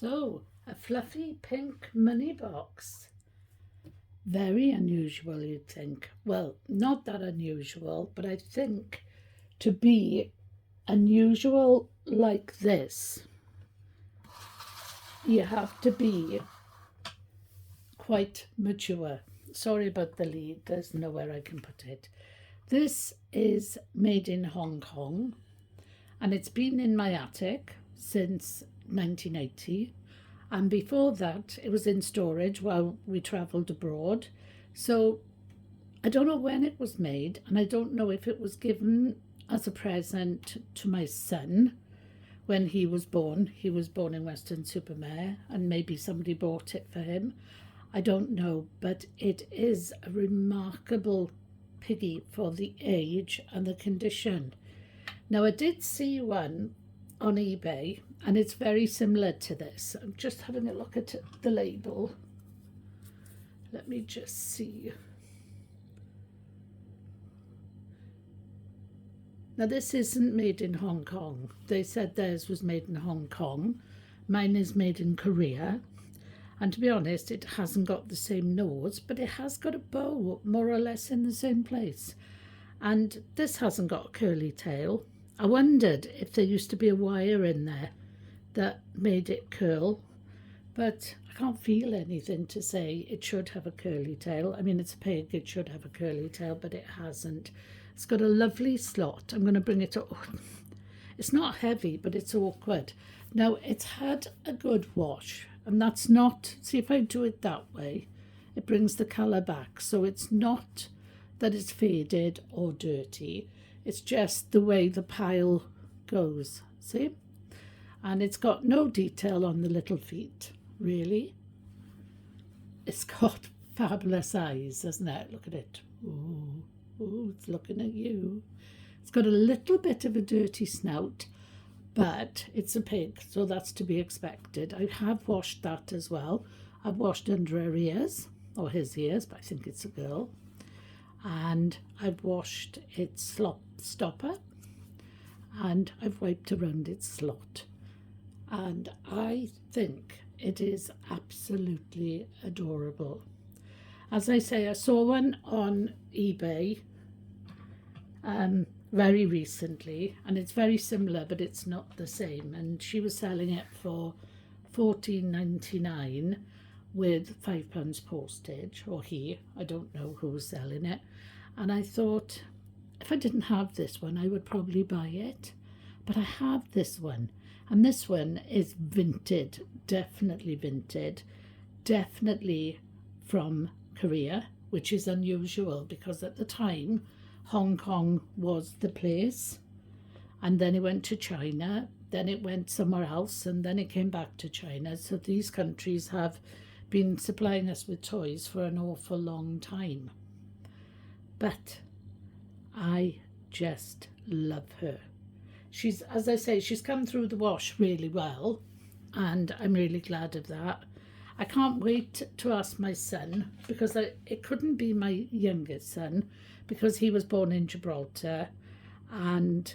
So, a fluffy pink money box. Very unusual, you'd think. Well, not that unusual, but I think to be unusual like this, you have to be quite mature. Sorry about the lead, there's nowhere I can put it. This is made in Hong Kong and it's been in my attic since 1980. And before that, it was in storage while we travelled abroad. So I don't know when it was made, and I don't know if it was given as a present to my son when he was born. He was born in Weston-super-Mare, and maybe somebody bought it for him. I don't know, but it is a remarkable piggy for the age and the condition. Now, I did see one on eBay and it's very similar to this. I'm just having a look at the label. Let me just see. Now, this isn't made in Hong Kong. They said theirs was made in Hong Kong. Mine is made in Korea. And to be honest, it hasn't got the same nose, but it has got a bow more or less in the same place. And this hasn't got a curly tail. I wondered if there used to be a wire in there that made it curl, but I can't feel anything to say it should have a curly tail. I mean, it's a pig, it should have a curly tail, but it hasn't. It's got a lovely slot. I'm going to bring it up. It's not heavy, but it's awkward. Now, it's had a good wash, and that's not, see if I do it that way, it brings the colour back. So it's not that it's faded or dirty. It's just the way the pile goes, see? And it's got no detail on the little feet, really. It's got fabulous eyes, hasn't it? Look at it. Ooh, ooh, it's looking at you. It's got a little bit of a dirty snout, but it's a pig, so that's to be expected. I have washed that as well. I've washed under her ears, or his ears, but I think it's a girl. And I've washed its slop stopper and I've wiped around its slot, and I think it is absolutely adorable. As I say, I saw one on eBay very recently, and it's very similar, but it's not the same, and she was selling it for £14.99 with £5 postage, or I don't know who was selling it. And I thought, if I didn't have this one, I would probably buy it. But I have this one, and this one is vintage, definitely vintage, definitely from Korea, which is unusual because at the time Hong Kong was the place, and then it went to China, then it went somewhere else, and then it came back to China. So these countries have been supplying us with toys for an awful long time. But I just love her. She's, as I say, she's come through the wash really well, and I'm really glad of that. I can't wait to ask my son, because it couldn't be my youngest son because he was born in Gibraltar, and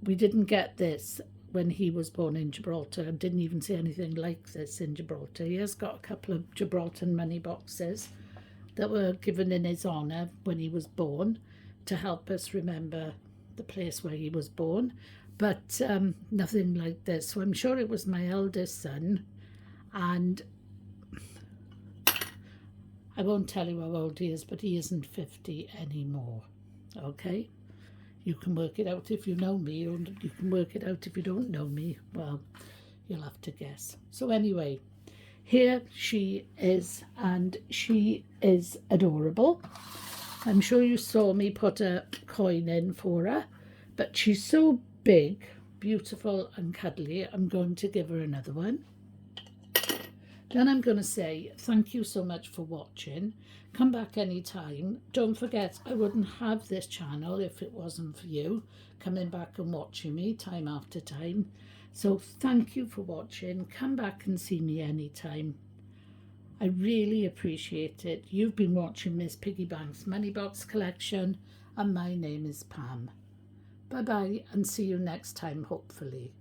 we didn't get this when he was born in Gibraltar. I didn't even see anything like this in Gibraltar. He has got a couple of Gibraltar money boxes that were given in his honour when he was born to help us remember the place where he was born, but nothing like this. So I'm sure it was my eldest son, and I won't tell you how old he is, but he isn't 50 anymore. Okay, you can work it out if you know me, or you can work it out if you don't know me. Well, you'll have to guess. So anyway, here she is, and she is adorable. I'm sure you saw me put a coin in for her, but she's so big, beautiful and cuddly, I'm going to give her another one. Then I'm going to say thank you so much for watching. Come back anytime. Don't forget, I wouldn't have this channel if it wasn't for you coming back and watching me time after time. So thank you for watching. Come back and see me anytime. I really appreciate it. You've been watching Miss Piggy Banks Money Box Collection, and my name is Pam. Bye bye, and see you next time, hopefully.